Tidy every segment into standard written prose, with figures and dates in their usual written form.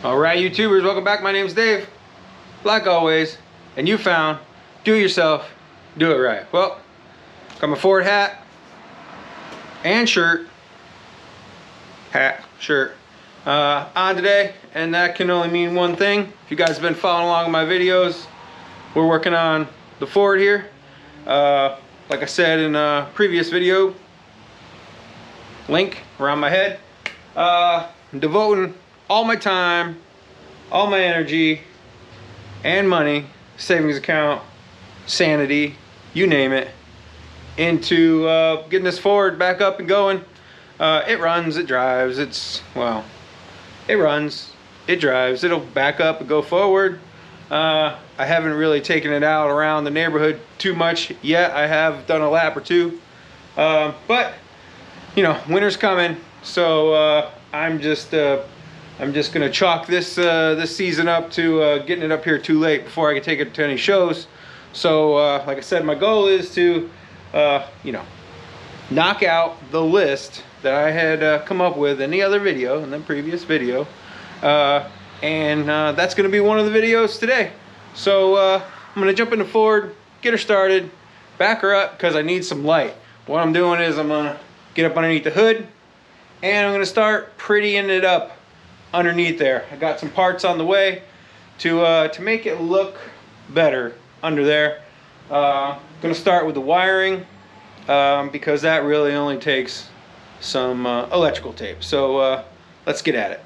Alright YouTubers, welcome back. My name's Dave, like always, and you found do it yourself, do it right. Well, got my Ford hat and shirt, on today, and that can only mean one thing. If you guys have been following along with my videos, we're working on the Ford here. Like I said in a previous video, link around my head. I'm devoting all my time, all my energy and money, savings account, sanity, you name it, into getting this Ford back up and going. It runs, it drives, it runs, it drives, it'll back up and go forward. I haven't really taken it out around the neighborhood too much yet. I have done a lap or two, but you know, winter's coming, so I'm just gonna chalk this this season up to getting it up here too late before I can take it to any shows. So like I said, my goal is to you know, knock out the list that I had come up with in the other video, in the previous video, and that's gonna be one of the videos today. So I'm gonna jump into Ford, get her started, back her up because I need some light. What I'm doing is I'm gonna get up underneath the hood and I'm gonna start prettying it up underneath there. I got some parts on the way to make it look better under there. Gonna start with the wiring because that really only takes some electrical tape. So let's get at it.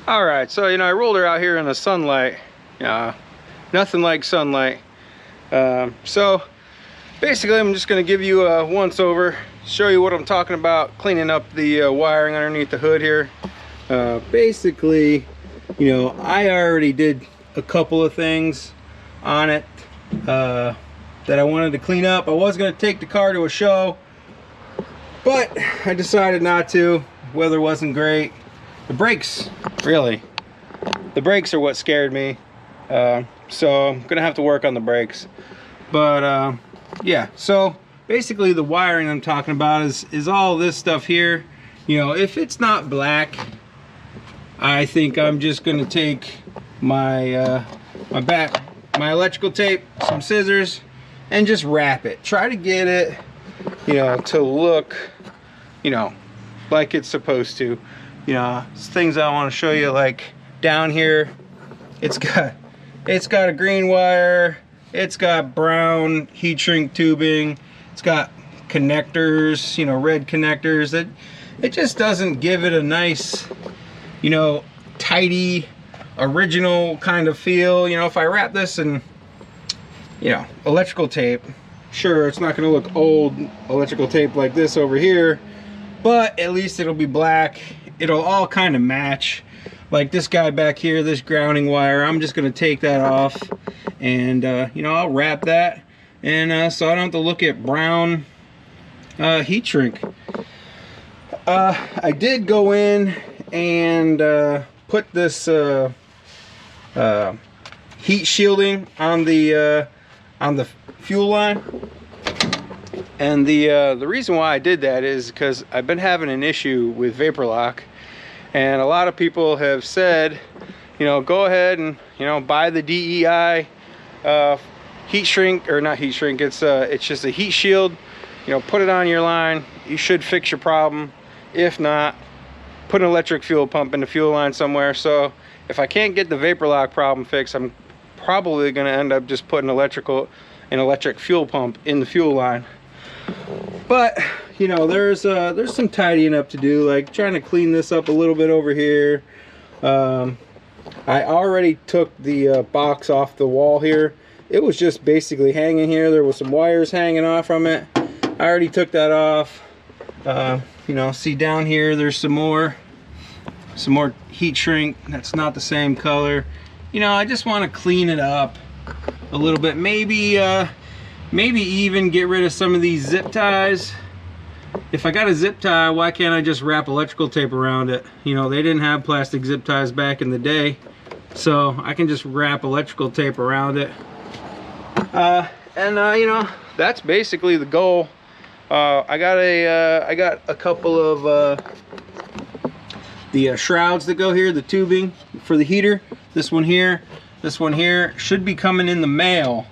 All right, so you know, I rolled her out here in the sunlight. Nothing like sunlight. So basically I'm just going to give you a once over, show you what I'm talking about, cleaning up the wiring underneath the hood here. Basically, you know, I already did a couple of things on it that I wanted to clean up. I was going to take the car to a show, but I decided not to. Weather wasn't great. The brakes, really, the brakes are what scared me, so I'm gonna have to work on the brakes. But yeah, so basically the wiring I'm talking about is all this stuff here. You know, if it's not black, I think I'm just gonna take my my electrical tape, some scissors, and just wrap it. Try to get it, you know, to look, you know, like it's supposed to. You know, things I want to show you, like down here, it's got a green wire, it's got brown heat shrink tubing, it's got connectors, you know, red connectors. It just doesn't give it a nice, you know, tidy, original kind of feel. You know, if I wrap this in, you know, electrical tape, sure, it's not going to look old electrical tape like this over here, but at least it'll be black. It'll all kind of match. Like this guy back here, this grounding wire, I'm just gonna take that off and you know, I'll wrap that, and so I don't have to look at brown heat shrink. I did go in and put this heat shielding on the fuel line. And the reason why I did that is because I've been having an issue with vapor lock, And a lot of people have said, you know, go ahead and, you know, buy the DEI heat shrink, or not heat shrink, it's just a heat shield. You know, put it on your line, you should fix your problem. If not, put an electric fuel pump in the fuel line somewhere. So if I can't get the vapor lock problem fixed, I'm probably going to end up just putting an electric fuel pump in the fuel line. But you know, there's some tidying up to do, like trying to clean this up a little bit over here. I already took the box off the wall here. It was just basically hanging here. There was some wires hanging off from it. I already took that off. You know, see down here, there's some more heat shrink that's not the same color. You know, I just want to clean it up a little bit. Maybe even get rid of some of these zip ties. If I got a zip tie, why can't I just wrap electrical tape around it? You know, they didn't have plastic zip ties back in the day, so I can just wrap electrical tape around it. You know, that's basically the goal. I got a couple of the shrouds that go here, the tubing for the heater. This one here should be coming in the mail.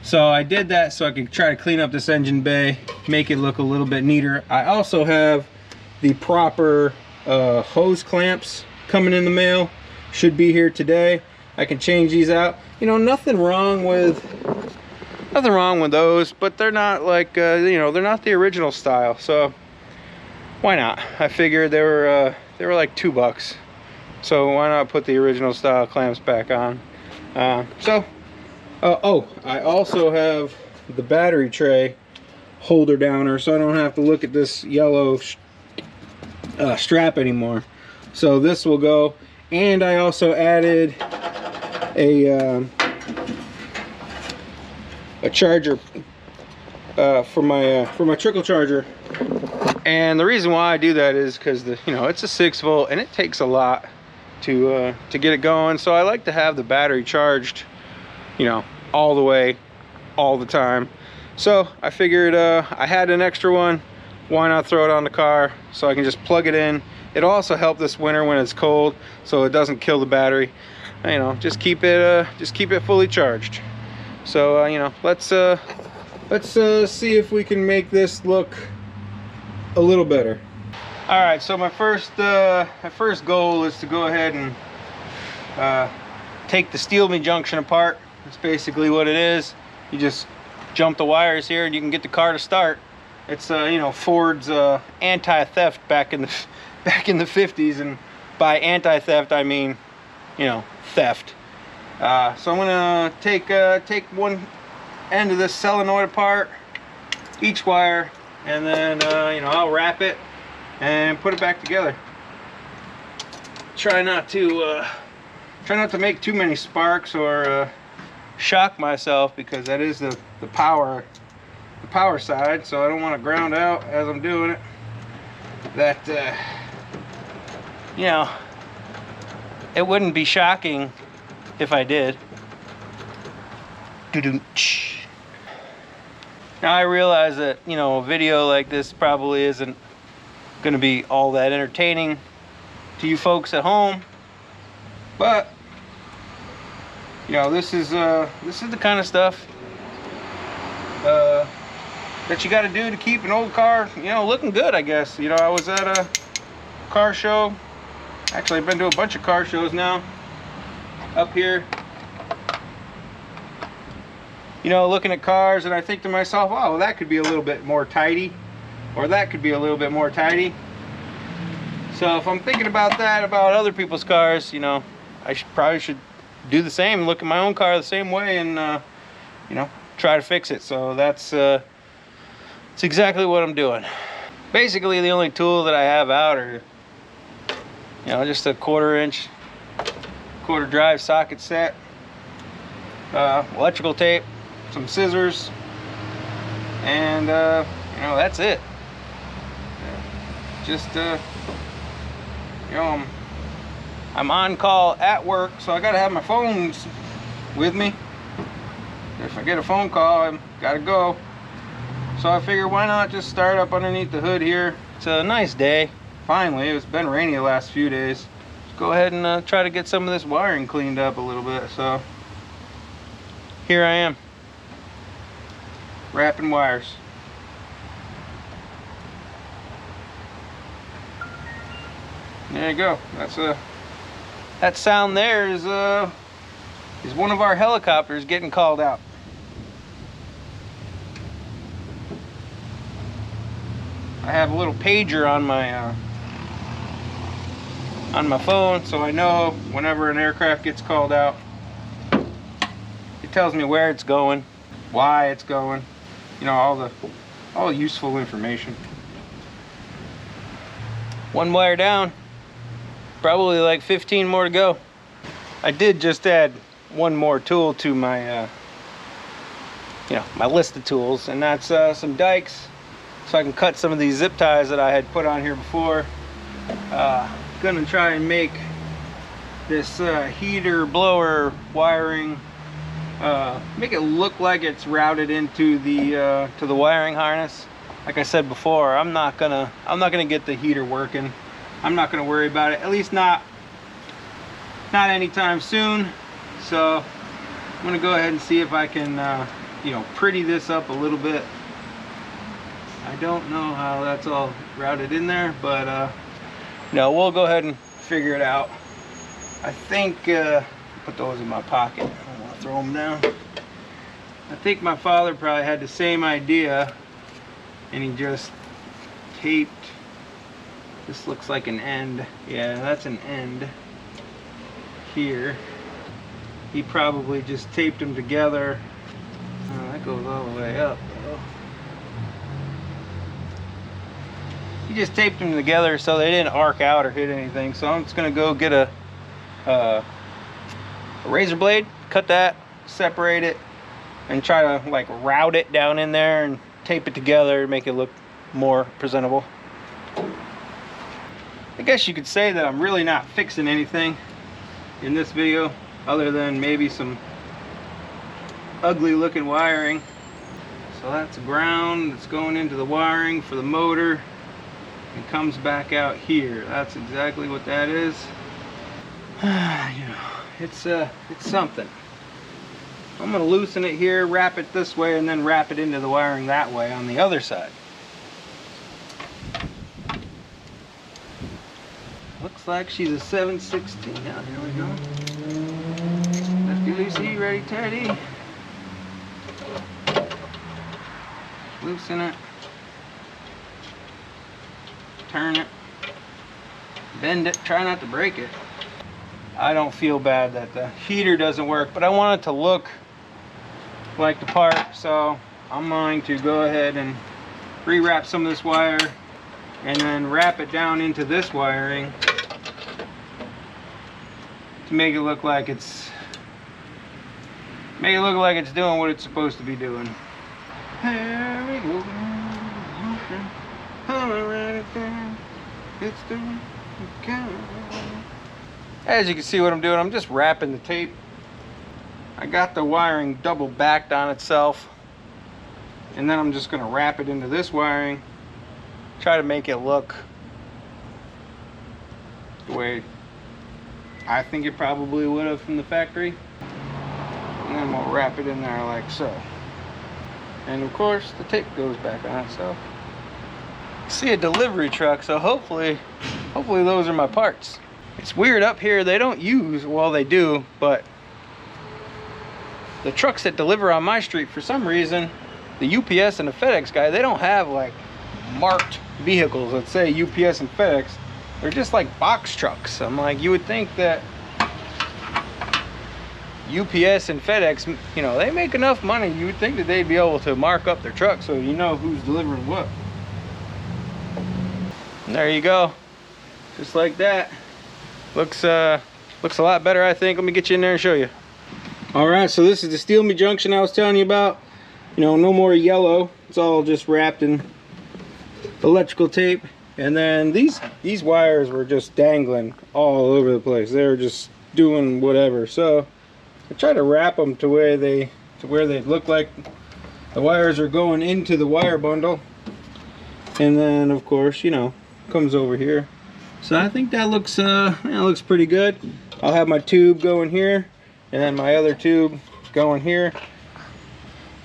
So I did that so I could try to clean up this engine bay, make it look a little bit neater. I also have the proper hose clamps coming in the mail. Should be here today. I can change these out. You know, nothing wrong with those, but they're not like you know, they're not the original style. So why not? I figured they were like $2, so why not put the original style clamps back on? Oh, I also have the battery tray holder downer, so I don't have to look at this yellow strap anymore. So this will go, and I also added a charger for my trickle charger. And the reason why I do that is because you know, it's a 6-volt and it takes a lot to get it going. So I like to have the battery charged, you know, all the way, all the time. So I figured I had an extra one, why not throw it on the car so I can just plug it in. It'll also help this winter when it's cold, so it doesn't kill the battery. You know, just keep it fully charged. So you know, let's see if we can make this look a little better. All right, so my first goal is to go ahead and take the steel me junction apart. That's basically what it is. You just jump the wires here and you can get the car to start. It's you know, Ford's anti-theft back in the 50s, and by anti-theft I mean, you know, theft. So I'm gonna take one end of this solenoid apart, each wire, and then you know, I'll wrap it and put it back together. Try not to make too many sparks or shock myself, because that is the power side, so I don't want to ground out as I'm doing it. That you know, it wouldn't be shocking if I did. Now I realize that, you know, a video like this probably isn't going to be all that entertaining to you folks at home, but you know, this is the kind of stuff that you got to do to keep an old car, you know, looking good, I guess. You know, I was at a car show. Actually, I've been to a bunch of car shows now up here. You know, looking at cars, and I think to myself, oh, well, that could be a little bit more tidy, or that could be a little bit more tidy. So if I'm thinking about that about other people's cars, you know, I probably should do the same, look at my own car the same way, and you know, try to fix it. So that's exactly what I'm doing. Basically, the only tool that I have out are, you know, just a 1/4 drive socket set, electrical tape, some scissors, and you know, that's it. Just you know, I'm on call at work, so I gotta have my phones with me. If I get a phone call, I gotta go. So I figure, why not just start up underneath the hood here. It's a nice day. finally, it's been rainy the last few days, go ahead and try to get some of this wiring cleaned up a little bit. So here I am, wrapping wires. There you go. That sound there is one of our helicopters getting called out. I have a little pager on my phone, so I know whenever an aircraft gets called out, it tells me where it's going, why it's going, you know, all the useful information. One wire down, probably like 15 more to go. I did just add one more tool to my my list of tools, and that's some dikes, so I can cut some of these zip ties that I had put on here before. Gonna try and make this heater blower wiring, make it look like it's routed into the to the wiring harness. Like I said before, I'm not gonna get the heater working. I'm not gonna worry about it, at least not anytime soon. So I'm gonna go ahead and see if I can pretty this up a little bit. I don't know how that's all routed in there, but no, we'll go ahead and figure it out. I think put those in my pocket. I don't want to throw them down. I think my father probably had the same idea, and he just taped. This looks like an end. Yeah, that's an end here. He probably just taped them together. Oh, that goes all the way up though. He just taped them together so they didn't arc out or hit anything. So I'm just gonna go get a razor blade, cut that, separate it, and try to like route it down in there and tape it together, make it look more presentable. I guess you could say that I'm really not fixing anything in this video, other than maybe some ugly looking wiring. So that's ground that's going into the wiring for the motor. It comes back out here. That's exactly what that is. It's something. I'm gonna loosen it here, wrap it this way, and then wrap it into the wiring that way on the other side. Looks like she's a 7/16. Now here we go. Lefty loosey, ready teddy. Loosen it. Turn it, bend it, try not to break it. I don't feel bad that the heater doesn't work, but I want it to look like the part, so I'm going to go ahead and rewrap some of this wire and then wrap it down into this wiring to make it look like it's doing what it's supposed to be doing. Here we go. As you can see what I'm doing, I'm just wrapping the tape. I got the wiring double backed on itself, and then I'm just going to wrap it into this wiring, try to make it look the way I think it probably would have from the factory, and then we'll wrap it in there like so. And of course the tape goes back on itself. See a delivery truck, so hopefully those are my parts. It's weird up here, they don't use, well they do, but the trucks that deliver on my street, for some reason, the UPS and the FedEx guy, they don't have like marked vehicles that say UPS and FedEx. They're just like box trucks. I'm like, you would think that UPS and FedEx, they make enough money, you would think that they'd be able to mark up their truck so you know who's delivering what. And there you go, just like that. Looks a lot better, I think. Let me get you in there and show you. All right, so this is the steel me junction I was telling you about. No more yellow. It's all just wrapped in electrical tape. And then these wires were just dangling all over the place. They were just doing whatever. So I tried to wrap them to where they look like the wires are going into the wire bundle. And then of course, comes over here. So I think that looks looks pretty good. I'll have my tube going here, and then my other tube going here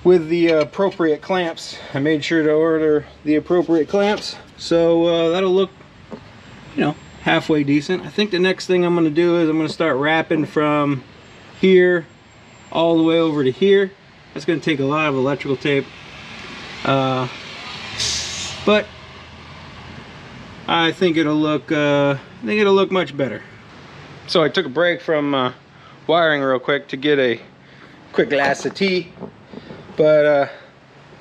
with the appropriate clamps. I made sure to order the appropriate clamps, so that'll look, you know, halfway decent. I think the next thing I'm going to do is I'm going to start wrapping from here all the way over to here. That's going to take a lot of electrical tape, but I think it'll look much better. So I took a break from wiring real quick to get a quick glass of tea, but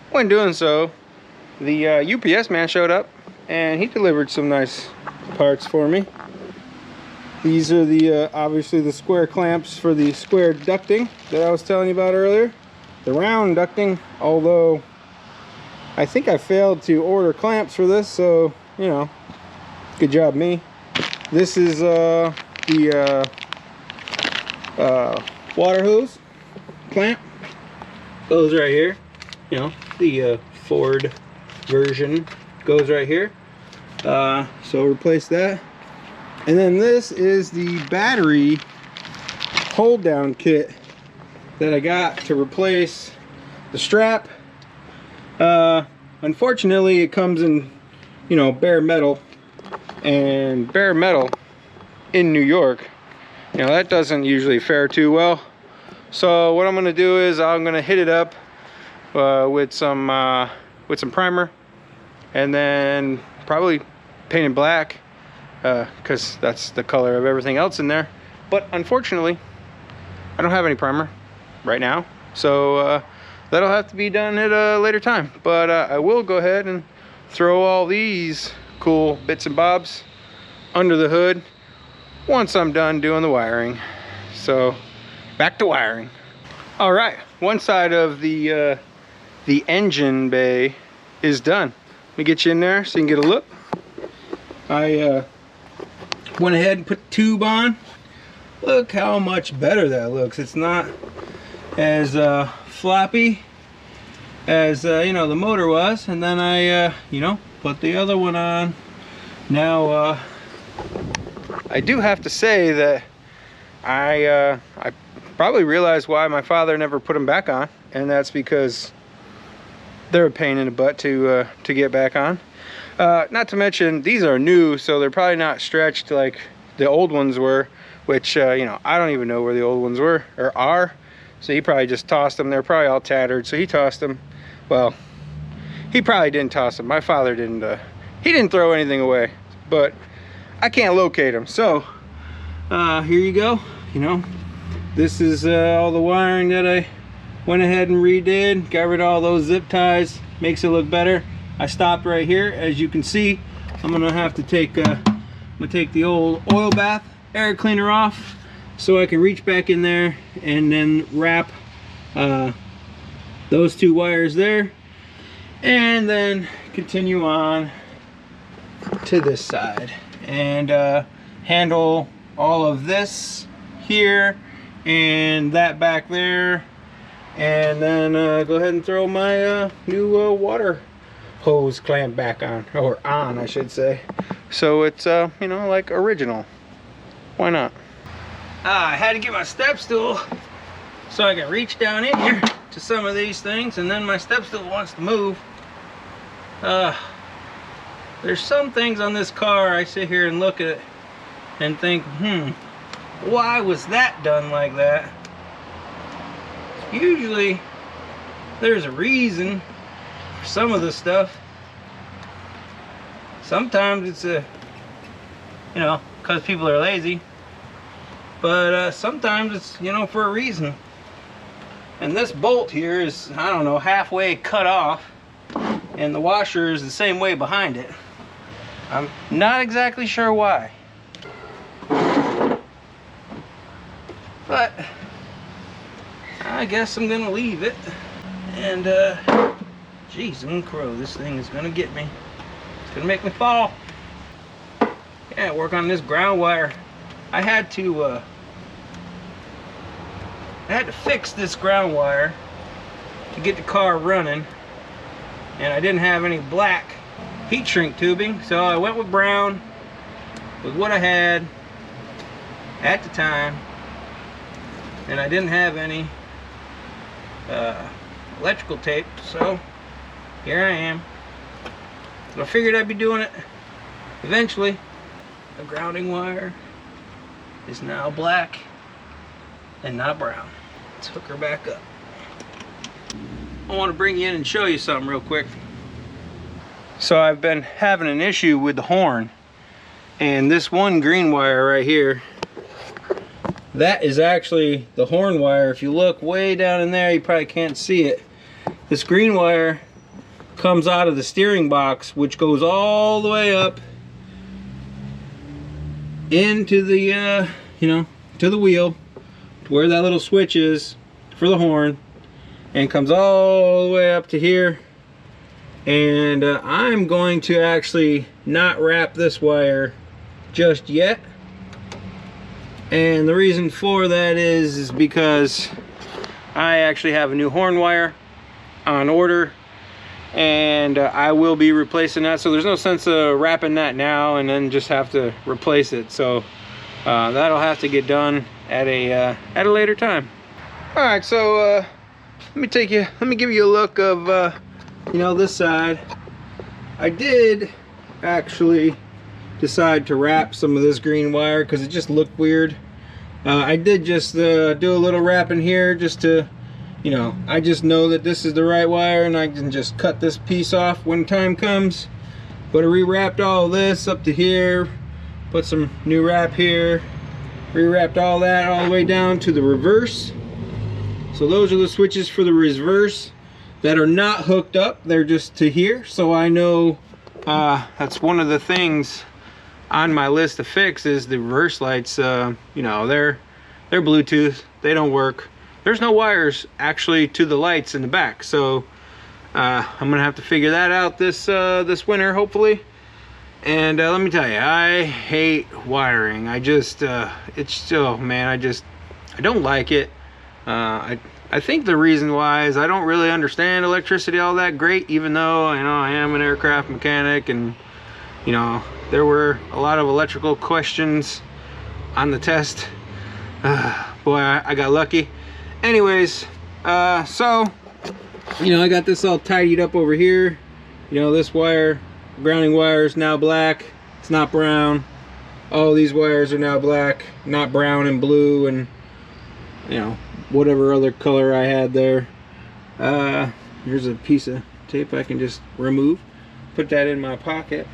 when doing so, the UPS man showed up and he delivered some nice parts for me. These are the obviously the square clamps for the square ducting that I was telling you about earlier. The round ducting, although I think I failed to order clamps for this, so you know, good job me. This is the water hose clamp. Goes right here. You know, the Ford version goes right here. So replace that. And then this is the battery hold down kit that I got to replace the strap. Unfortunately it comes in, you know, bare metal, and bare metal in New York, you know, that doesn't usually fare too well. So what I'm gonna do is I'm gonna hit it up with some primer, and then probably paint it black, because that's the color of everything else in there. But unfortunately I don't have any primer right now, so that'll have to be done at a later time. But I will go ahead and throw all these cool bits and bobs under the hood once I'm done doing the wiring. So back to wiring. All right, one side of the engine bay is done. Let me get you in there so you can get a look. I went ahead and put the tube on. Look how much better that looks. It's not as floppy as you know, the motor was. And then I you know, put the other one on. Now I do have to say that I probably realized why my father never put them back on, and that's because they're a pain in the butt to get back on. Not to mention these are new, so they're probably not stretched like the old ones were, which you know, I don't even know where the old ones were or are. So he probably just tossed them. They're probably all tattered, so he tossed them. Well, he probably didn't toss them. My father didn't. He didn't throw anything away, but I can't locate them. So here you go. You know, this is all the wiring that I went ahead and redid. Got rid of all those zip ties. Makes it look better. I stopped right here. As you can see, I'm gonna have to take the old oil bath air cleaner off so I can reach back in there and then wrap those two wires there, and then continue on to this side and handle all of this here and that back there, and then go ahead and throw my new water hose clamp back on, or on I should say, so it's you know, like original. Why not? I had to get my step stool so I can reach down in here to some of these things, and then my step stool wants to move. There's some things on this car I sit here and look at it and think, why was that done like that? Usually there's a reason for some of this stuff. Sometimes it's you know, because people are lazy, but sometimes it's, you know, for a reason. And this bolt here is, I don't know, halfway cut off, and the washer is the same way behind it. I'm not exactly sure why, but I guess I'm gonna leave it. And geez, crow, this thing is gonna get me. It's gonna make me fall. Yeah, work on this ground wire. I had to fix this ground wire to get the car running, and I didn't have any black heat shrink tubing, so I went with brown, with what I had at the time, and I didn't have any electrical tape, so here I am. I figured I'd be doing it eventually. The grounding wire is now black and not brown. Let's hook her back up. I want to bring you in and show you something real quick. So I've been having an issue with the horn, and this one green wire right here, that is actually the horn wire. If you look way down in there, you probably can't see it. This green wire comes out of the steering box, which goes all the way up into the to the wheel, to where that little switch is for the horn, and comes all the way up to here. And I'm going to actually not wrap this wire just yet, and the reason for that is because I actually have a new horn wire on order, and I will be replacing that, so there's no sense of wrapping that now and then just have to replace it. So that'll have to get done at a later time. All right, so let me give you a look of this side. I did actually decide to wrap some of this green wire because it just looked weird. I did just do a little wrapping here just to, I just know that this is the right wire, and I can just cut this piece off when time comes. But I rewrapped all this up to here, put some new wrap here, rewrapped all that all the way down to the reverse. So those are the switches for the reverse that are not hooked up, they're just to here. So I know that's one of the things on my list to fix is the reverse lights. They're Bluetooth, they don't work. There's no wires actually to the lights in the back, so I'm gonna have to figure that out this winter, hopefully. And let me tell you, I hate wiring. I just it's still, man, I don't like it. I think the reason why is I don't really understand electricity all that great, even though I am an aircraft mechanic, and there were a lot of electrical questions on the test. Boy, I got lucky. Anyways, so I got this all tidied up over here. This wire, grounding wire, is now black. It's not brown. All these wires are now black, not brown and blue, and whatever other color I had there. Here's a piece of tape I can just remove, put that in my pocket.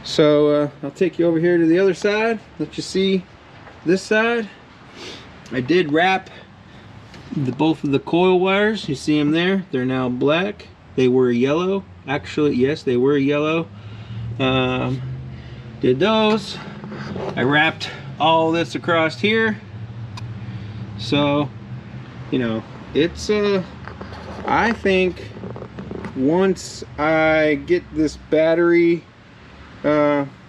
So I'll take you over here to the other side, let you see this side. I did wrap both of the coil wires. You see them there, they're now black. They were yellow, actually, yes, they were yellow. Did those. I wrapped all this across here. So it's I think once I get this battery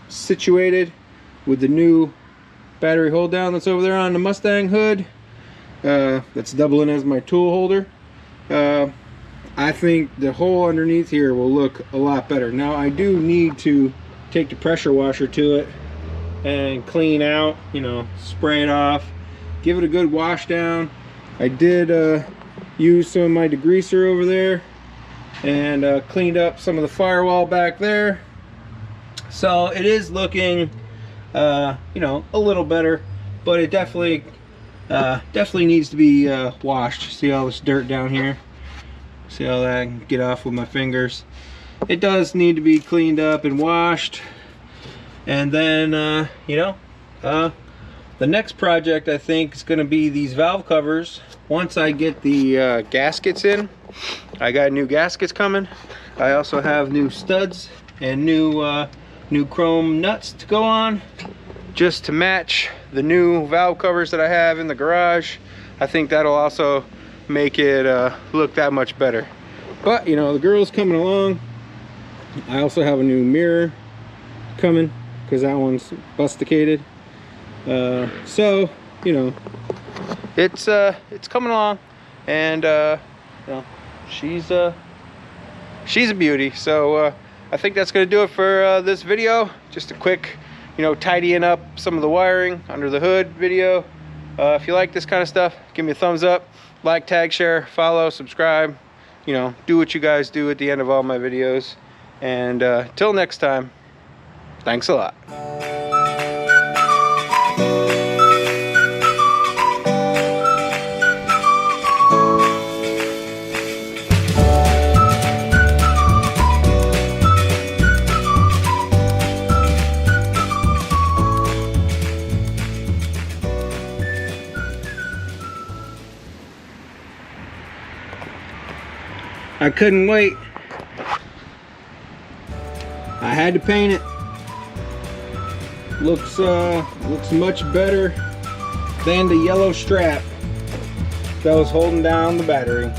situated with the new battery hold down that's over there on the Mustang hood, that's doubling as my tool holder, I think the hole underneath here will look a lot better. Now I do need to take the pressure washer to it and clean out, spray it off, give it a good wash down. I did use some of my degreaser over there and cleaned up some of the firewall back there. So it is looking a little better, but it definitely needs to be washed. See all this dirt down here? See all that I can get off with my fingers? It does need to be cleaned up and washed. And then the next project I think is going to be these valve covers. Once I get the gaskets in, I got new gaskets coming. I also have new studs and new chrome nuts to go on, just to match the new valve covers that I have in the garage. I think that'll also make it look that much better. But the girl's coming along. I also have a new mirror coming because that one's busticated. So it's coming along, and she's a beauty. So I think that's gonna do it for this video. Just a quick you know, tidying up some of the wiring under the hood video. If you like this kind of stuff, give me a thumbs up, like, tag, share, follow, subscribe. You know, do what you guys do at the end of all my videos. And till next time, thanks a lot. I couldn't wait. I had to paint it. Looks much better than the yellow strap that was holding down the battery.